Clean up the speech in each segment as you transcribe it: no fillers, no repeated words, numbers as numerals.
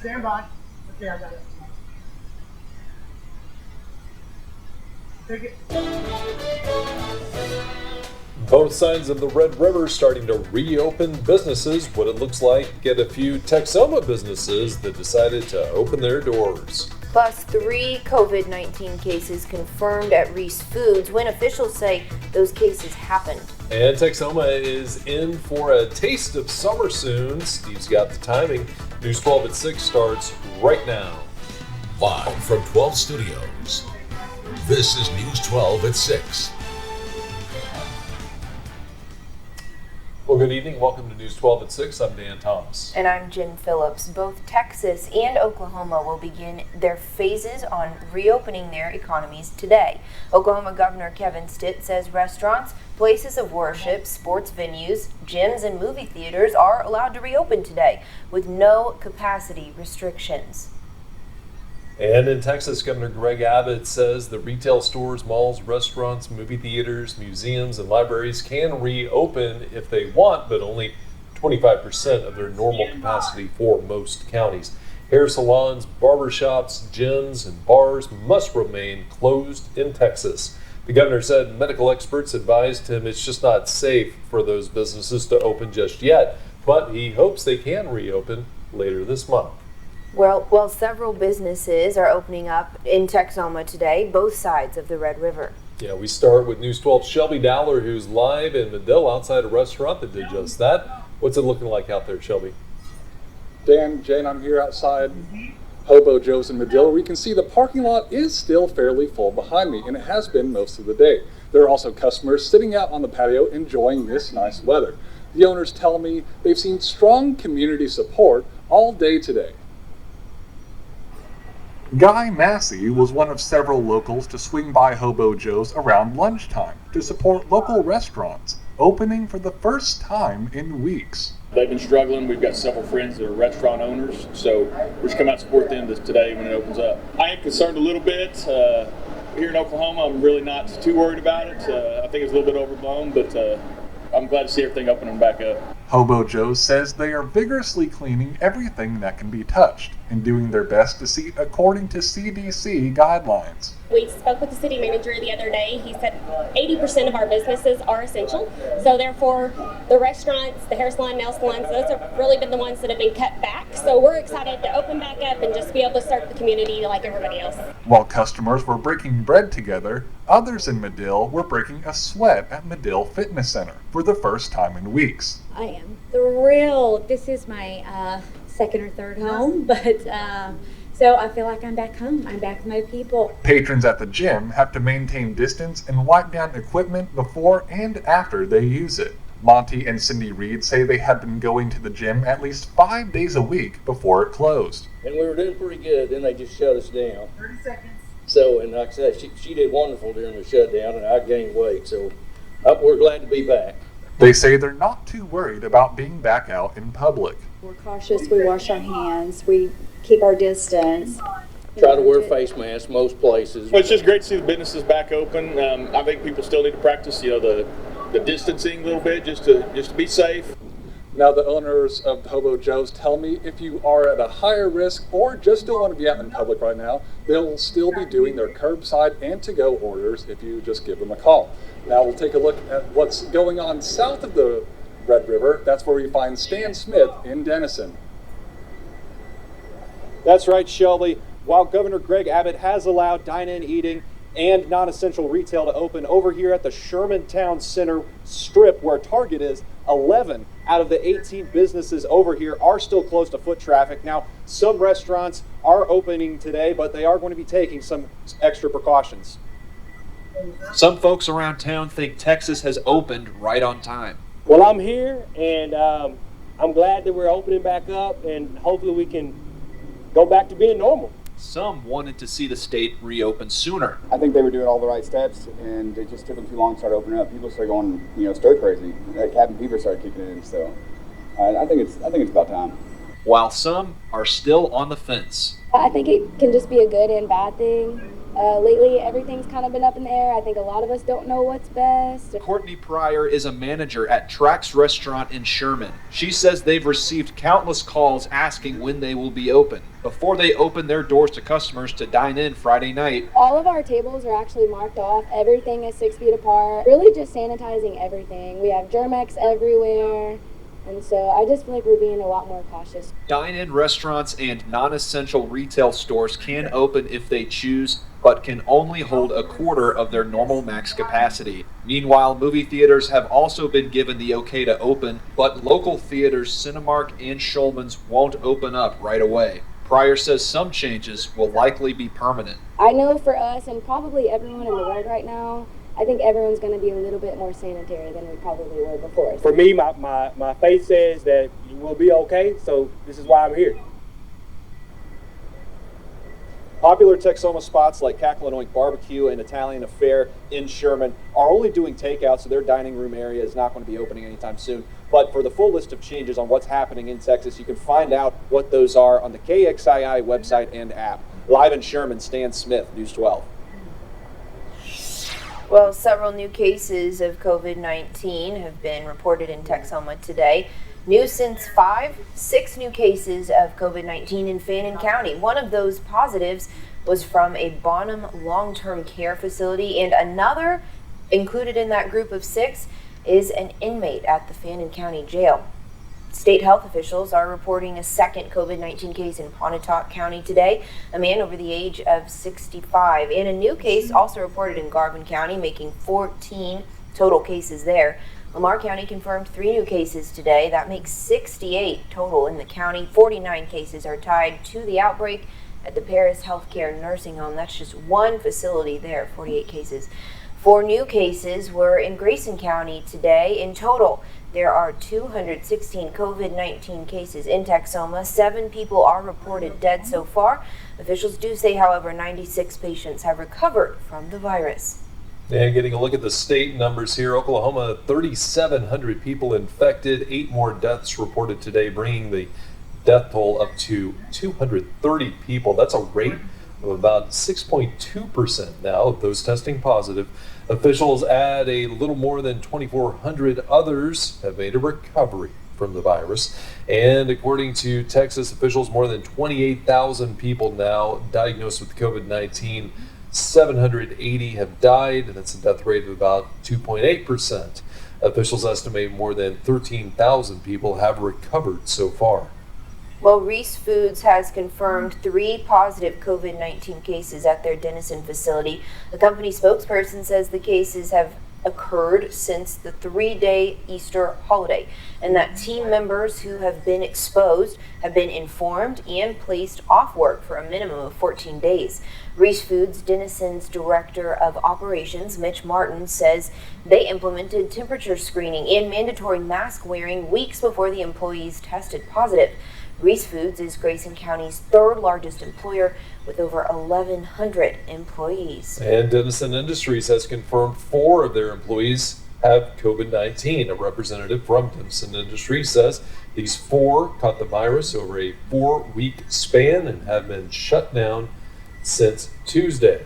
Stand by. Okay, I got it. Take it. Both sides of the Red River starting to reopen businesses. What it looks like at a few Texoma businesses that decided to open their doors. Plus 3 COVID-19 cases confirmed at Reese Foods when officials say those cases happened. And Texoma is in for a taste of summer soon. Steve's got the timing. News 12 at 6 starts right now. Live from 12 Studios, this is News 12 at 6. Well, good evening. Welcome to News 12 at 6. I'm Dan Thomas. And I'm Jen Phillips. Both Texas and Oklahoma will begin their phases on reopening their economies today. Oklahoma Governor Kevin Stitt says restaurants, places of worship, sports venues, gyms, and movie theaters are allowed to reopen today with no capacity restrictions. And in Texas, Governor Greg Abbott says that retail stores, malls, restaurants, movie theaters, museums, and libraries can reopen if they want, but only 25% of their normal capacity for most counties. Hair salons, barbershops, gyms, and bars must remain closed in Texas. The governor said medical experts advised him it's just not safe for those businesses to open just yet, but he hopes they can reopen later this month. Well, several businesses are opening up in Texoma today, both sides of the Red River. Yeah, we start with News 12's Shelby Dowler, who's live in Medill outside a restaurant that did just that. What's it looking like out there, Shelby? Dan, Jane, I'm here outside Hobo Joe's in Medill, where you can see the parking lot is still fairly full behind me, and it has been most of the day. There are also customers sitting out on the patio enjoying this nice weather. The owners tell me they've seen strong community support all day today. Guy Massey was one of several locals to swing by Hobo Joe's around lunchtime to support local restaurants opening for the first time in weeks. They've been struggling. We've got several friends that are restaurant owners, so we're just coming out to support them today when it opens up. I am concerned a little bit. Here in Oklahoma, I'm really not too worried about it. I think it's a little bit overblown, but I'm glad to see everything opening back up. Hobo Joe's says they are vigorously cleaning everything that can be touched and doing their best to see according to CDC guidelines. We spoke with the city manager the other day. He said 80% of our businesses are essential. So therefore, the restaurants, the hair salon, nail salons, those have really been the ones that have been cut back. So we're excited to open back up and just be able to serve the community like everybody else. While customers were breaking bread together, others in Medill were breaking a sweat at Medill Fitness Center for the first time in weeks. I am thrilled. This is my second or third home, but so I feel like I'm back home. I'm back with my people. Patrons at the gym have to maintain distance and wipe down equipment before and after they use it. Monty and Cindy Reed say they had been going to the gym at least 5 days a week before it closed. And we were doing pretty good, then they just shut us down. 30 seconds. So, and like I said, she did wonderful during the shutdown, and I gained weight, so we're glad to be back. They say they're not too worried about being back out in public. We're cautious, we wash our hands, we keep our distance. Try to wear face masks most places. Well, it's just great to see the businesses back open. I think people still need to practice, the distancing a little bit just to be safe. Now, the owners of Hobo Joe's tell me if you are at a higher risk or just don't want to be out in public right now, they'll still be doing their curbside and to-go orders if you just give them a call. Now we'll take a look at what's going on south of the Red River. That's where we find Stan Smith in Denison. That's right, Shelby. While Governor Greg Abbott has allowed dine-in eating and non-essential retail to open over here at the Shermantown Center Strip, where Target is, 11 out of the 18 businesses over here are still closed to foot traffic. Now, some restaurants are opening today, but they are going to be taking some extra precautions. Some folks around town think Texas has opened right on time. Well, I'm here, and I'm glad that we're opening back up, and hopefully we can go back to being normal. Some wanted to see the state reopen sooner. I think they were doing all the right steps, and it just took them too long to start opening up. People started going, stir crazy. That cabin fever started kicking in, so I think it's about time. While some are still on the fence. I think it can just be a good and bad thing. Lately, everything's kind of been up in the air. I think a lot of us don't know what's best. Courtney Pryor is a manager at Trax Restaurant in Sherman. She says they've received countless calls asking when they will be open before they open their doors to customers to dine in Friday night. All of our tables are actually marked off. Everything is 6 feet apart. Really just sanitizing everything. We have Germex everywhere. And so I just feel like we're being a lot more cautious. Dine-in restaurants and non-essential retail stores can open if they choose, but can only hold a quarter of their normal max capacity. Meanwhile, movie theaters have also been given the okay to open, but local theaters Cinemark and Shulman's won't open up right away. Pryor says some changes will likely be permanent. I know for us and probably everyone in the world right now, I think everyone's going to be a little bit more sanitary than we probably were before. For me, my faith says that you will be okay, so this is why I'm here. Popular Texoma spots like Cackle & Oink Barbecue and Italian Affair in Sherman are only doing takeout, so their dining room area is not going to be opening anytime soon. But for the full list of changes on what's happening in Texas, you can find out what those are on the KXII website and app. Live in Sherman, Stan Smith, News 12. Well, several new cases of COVID-19 have been reported in Texoma today. New since 6 new cases of COVID-19 in Fannin County. One of those positives was from a Bonham long-term care facility, and another included in that group of 6 is an inmate at the Fannin County Jail. State health officials are reporting a second COVID-19 case in Pontotoc County today, a man over the age of 65, and a new case also reported in Garvin County, making 14 total cases there. Lamar County confirmed 3 new cases today. That makes 68 total in the county. 49 cases are tied to the outbreak at the Paris Healthcare Nursing Home. That's just one facility there, 48 cases. 4 new cases were in Grayson County today. In total, there are 216 COVID-19 cases in Texoma. 7 people are reported dead so far. Officials do say, however, 96 patients have recovered from the virus. And getting a look at the state numbers here, Oklahoma, 3,700 people infected, 8 more deaths reported today, bringing the death toll up to 230 people. That's a rate of about 6.2% now of those testing positive. Officials add a little more than 2,400 others have made a recovery from the virus. And according to Texas officials, more than 28,000 people now diagnosed with COVID-19. 780 have died, and that's a death rate of about 2.8%. Officials estimate more than 13,000 people have recovered so far. Well, Reese Foods has confirmed 3 positive COVID-19 cases at their Denison facility. The company spokesperson says the cases have occurred since the 3-day Easter holiday, and that team members who have been exposed have been informed and placed off work for a minimum of 14 days. Reese Foods Denison's Director of Operations, Mitch Martin, says they implemented temperature screening and mandatory mask wearing weeks before the employees tested positive. Reese Foods is Grayson County's 3rd largest employer with over 1,100 employees. And Denison Industries has confirmed 4 of their employees have COVID-19. A representative from Denison Industries says these 4 caught the virus over a 4-week span and have been shut down since Tuesday.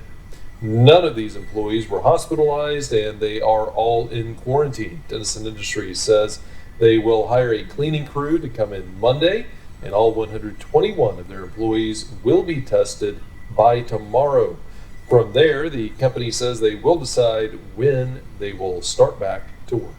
None of these employees were hospitalized, and they are all in quarantine. Denison Industries says they will hire a cleaning crew to come in Monday, and all 121 of their employees will be tested by tomorrow. From there, the company says they will decide when they will start back to work.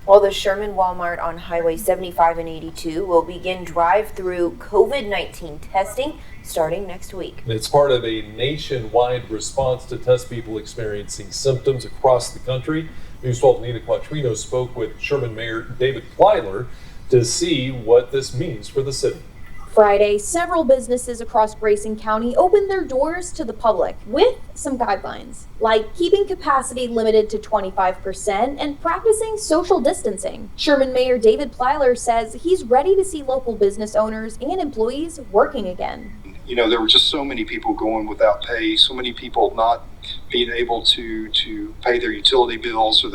Well, the Sherman Walmart on Highway 75 and 82 will begin drive-through COVID-19 testing starting next week. It's part of a nationwide response to test people experiencing symptoms across the country. News 12's Nina Quattrino spoke with Sherman Mayor David Plyler to see what this means for the city. Friday, several businesses across Grayson County opened their doors to the public with some guidelines, like keeping capacity limited to 25% and practicing social distancing. Sherman Mayor David Plyler says he's ready to see local business owners and employees working again. You know, there were just so many people going without pay, so many people not being able to pay their utility bills or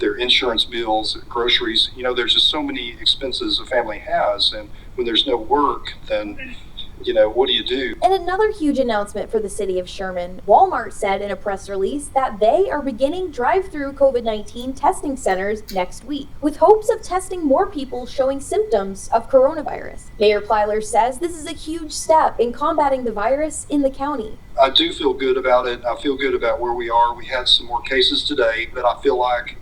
their insurance bills, groceries. You know, there's just so many expenses a family has, and when there's no work, then what do you do? And another huge announcement for the city of Sherman. Walmart said in a press release that they are beginning drive-through COVID-19 testing centers next week, with hopes of testing more people showing symptoms of coronavirus. Mayor Plyler says this is a huge step in combating the virus in the county. I do feel good about it. I feel good about where we are. We had some more cases today, but I feel like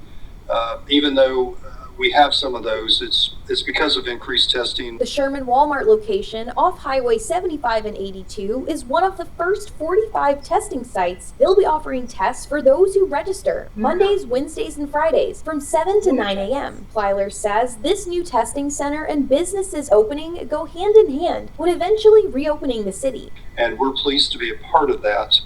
even though we have some of those, it's because of increased testing. The Sherman Walmart location off Highway 75 and 82 is one of the first 45 testing sites. They'll be offering tests for those who register Mondays, Wednesdays, and Fridays from 7 to 9 a.m. Plyler says this new testing center and businesses opening go hand in hand when eventually reopening the city. And we're pleased to be a part of that.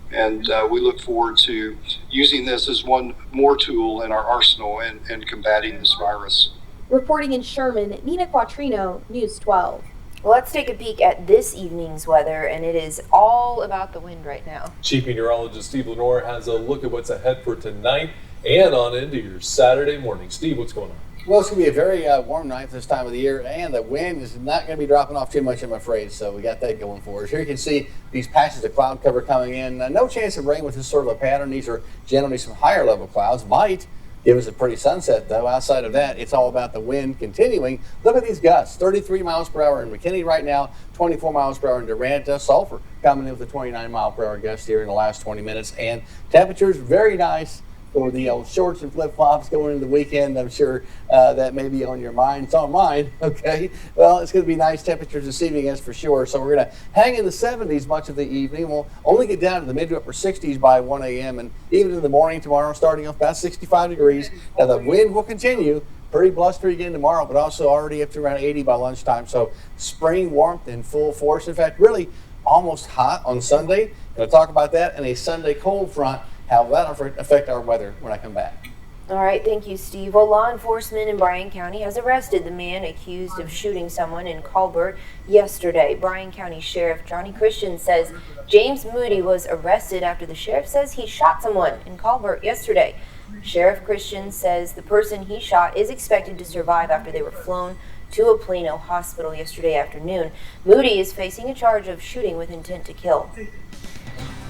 And we look forward to using this as one more tool in our arsenal in combating this virus. Reporting in Sherman, Nina Quattrino, News 12. Well, let's take a peek at this evening's weather, and it is all about the wind right now. Chief Meteorologist Steve Lenore has a look at what's ahead for tonight and on into your Saturday morning. Steve, what's going on? Well, it's going to be a very warm night this time of the year, and the wind is not going to be dropping off too much, I'm afraid, so we got that going for us. Here you can see these patches of cloud cover coming in. No chance of rain with this sort of a pattern. These are generally some higher level clouds. Might give us a pretty sunset, though. Outside of that, it's all about the wind continuing. Look at these gusts, 33 miles per hour in McKinney right now, 24 miles per hour in Durant. Sulphur coming in with a 29 mile per hour gust here in the last 20 minutes, and temperatures very nice. For the old shorts and flip-flops going into the weekend. I'm sure that may be on your mind. It's on mine, okay? Well, it's going to be nice temperatures this evening, that's for sure. So we're going to hang in the 70s much of the evening. We'll only get down to the mid to upper 60s by 1 a.m. and even in the morning tomorrow, starting off about 65 degrees. Now, the wind will continue. Pretty blustery again tomorrow, but also already up to around 80 by lunchtime. So spring warmth in full force. In fact, really almost hot on Sunday. Going to talk about that and a Sunday cold front. How will that affect our weather when I come back? All right, thank you, Steve. Well, law enforcement in Bryan County has arrested the man accused of shooting someone in Colbert yesterday. Bryan County Sheriff Johnny Christian says James Moody was arrested after the sheriff says he shot someone in Colbert yesterday. Sheriff Christian says the person he shot is expected to survive after they were flown to a Plano hospital yesterday afternoon. Moody is facing a charge of shooting with intent to kill.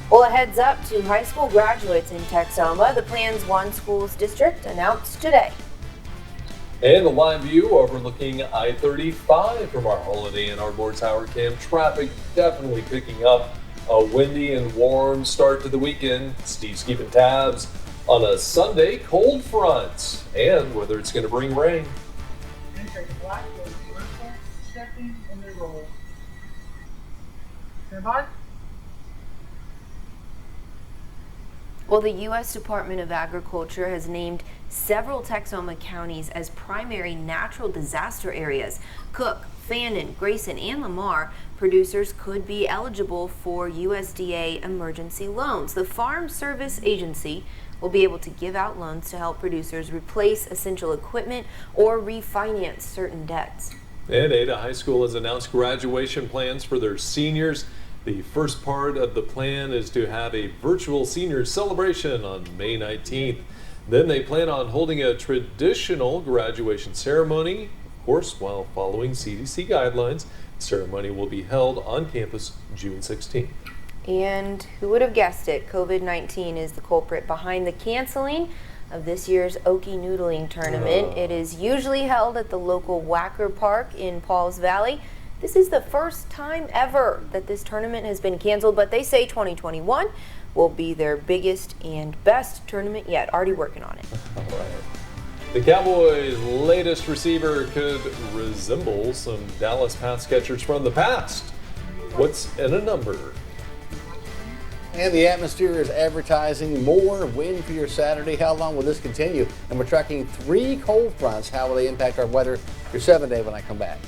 Well, a heads up to high school graduates in Texoma. The Plans One Schools District announced today. And a live view overlooking I-35 from our Holiday Inn Ardmore Tower Cam. Traffic definitely picking up. A windy and warm start to the weekend. Steve's keeping tabs on a Sunday cold front and whether it's going to bring rain. Checking in the roll. Stand by. Well, the U.S. Department of Agriculture has named several Texoma counties as primary natural disaster areas. Cook, Fannin, Grayson, and Lamar producers could be eligible for USDA emergency loans. The Farm Service Agency will be able to give out loans to help producers replace essential equipment or refinance certain debts. And Ada High School has announced graduation plans for their seniors. The first part of the plan is to have a virtual senior celebration on May 19th. Then they plan on holding a traditional graduation ceremony, of course, while following CDC guidelines. The ceremony will be held on campus June 16th. And who would have guessed it? COVID-19 is the culprit behind the canceling of this year's Okie Noodling Tournament. It is usually held at the local Wacker Park in Pauls Valley. This is the first time ever that this tournament has been canceled, but they say 2021 will be their biggest and best tournament yet. Already working on it. All right. The Cowboys' latest receiver could resemble some Dallas pass catchers from the past. What's in a number? And the atmosphere is advertising more wind for your Saturday. How long will this continue? And we're tracking 3 cold fronts. How will they impact our weather for 7-day when I come back?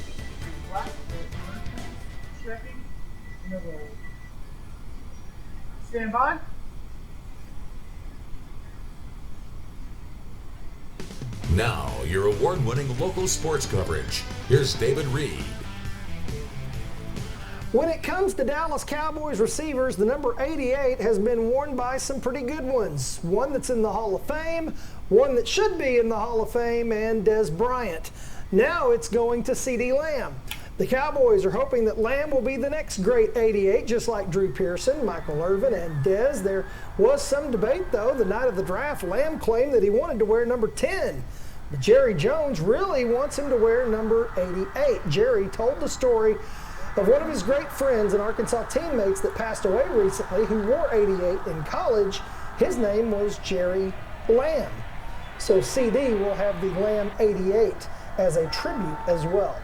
Checking in the roll. Stand by. Now, your award-winning local sports coverage. Here's David Reed. When it comes to Dallas Cowboys receivers, the number 88 has been worn by some pretty good ones. One that's in the Hall of Fame, one that should be in the Hall of Fame, and Dez Bryant. Now it's going to CeeDee Lamb. The Cowboys are hoping that Lamb will be the next great 88, just like Drew Pearson, Michael Irvin, and Dez. There was some debate, though. The night of the draft, Lamb claimed that he wanted to wear number 10. But Jerry Jones really wants him to wear number 88. Jerry told the story of one of his great friends and Arkansas teammates that passed away recently who wore 88 in college. His name was Jerry Lamb. So CD will have the Lamb 88 as a tribute as well.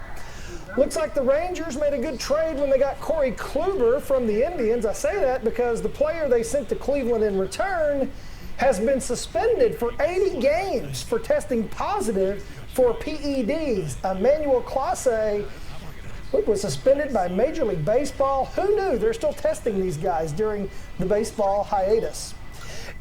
Looks like the Rangers made a good trade when they got Corey Kluber from the Indians. I say that because the player they sent to Cleveland in return has been suspended for 80 games for testing positive for PEDs. Emmanuel Clase was suspended by Major League Baseball. Who knew? They're still testing these guys during the baseball hiatus.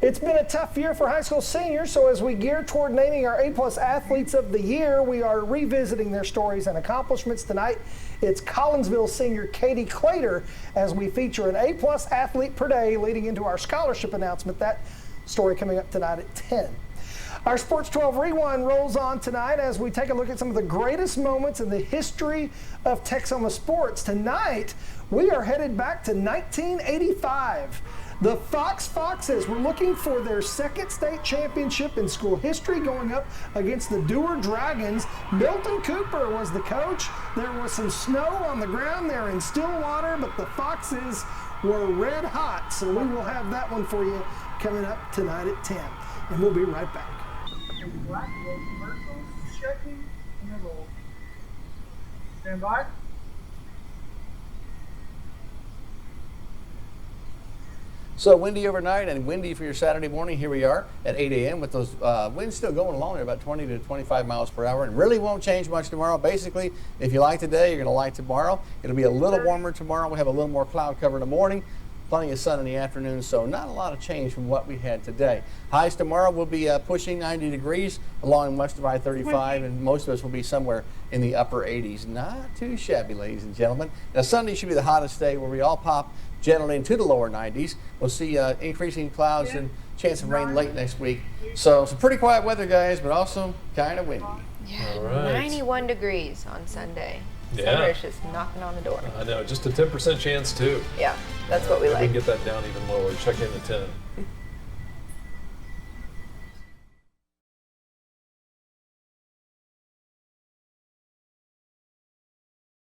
It's been a tough year for high school seniors, so as we gear toward naming our A-plus athletes of the year, we are revisiting their stories and accomplishments tonight. It's Collinsville senior Katie Clater as we feature an A-plus athlete per day leading into our scholarship announcement. That story coming up tonight at 10. Our Sports 12 Rewind rolls on tonight as we take a look at some of the greatest moments in the history of Texoma sports. Tonight, we are headed back to 1985. The Fox Foxes were looking for their second state championship in school history, going up against the Dewar Dragons. Milton Cooper was the coach. There was some snow on the ground there in Stillwater, but the Foxes were red hot. So we will have that one for you coming up tonight at 10. And we'll be right back. Blackwell commercials, checking, and a roll. Stand by. So windy overnight and windy for your Saturday morning. Here we are at 8 a.m. with those winds still going along there about 20 to 25 miles per hour, and really won't change much tomorrow. Basically, if you like today, you're going to like tomorrow. It'll be a little warmer tomorrow. We have a little more cloud cover in the morning, plenty of sun in the afternoon, so not a lot of change from what we had today. Highs tomorrow will be pushing 90 degrees along much of I-35, and most of us will be somewhere in the upper 80s. Not too shabby, ladies and gentlemen. Now, Sunday should be the hottest day where we all pop generally into the lower 90s. We'll see increasing clouds and chance of rain late next week. So some pretty quiet weather, guys, but also kind of windy. Yeah, All right. 91 degrees on Sunday. Yeah. Summer's just knocking on the door. I know, just a 10% chance too. Yeah, that's what we We like. can get that down even lower. Check in at 10.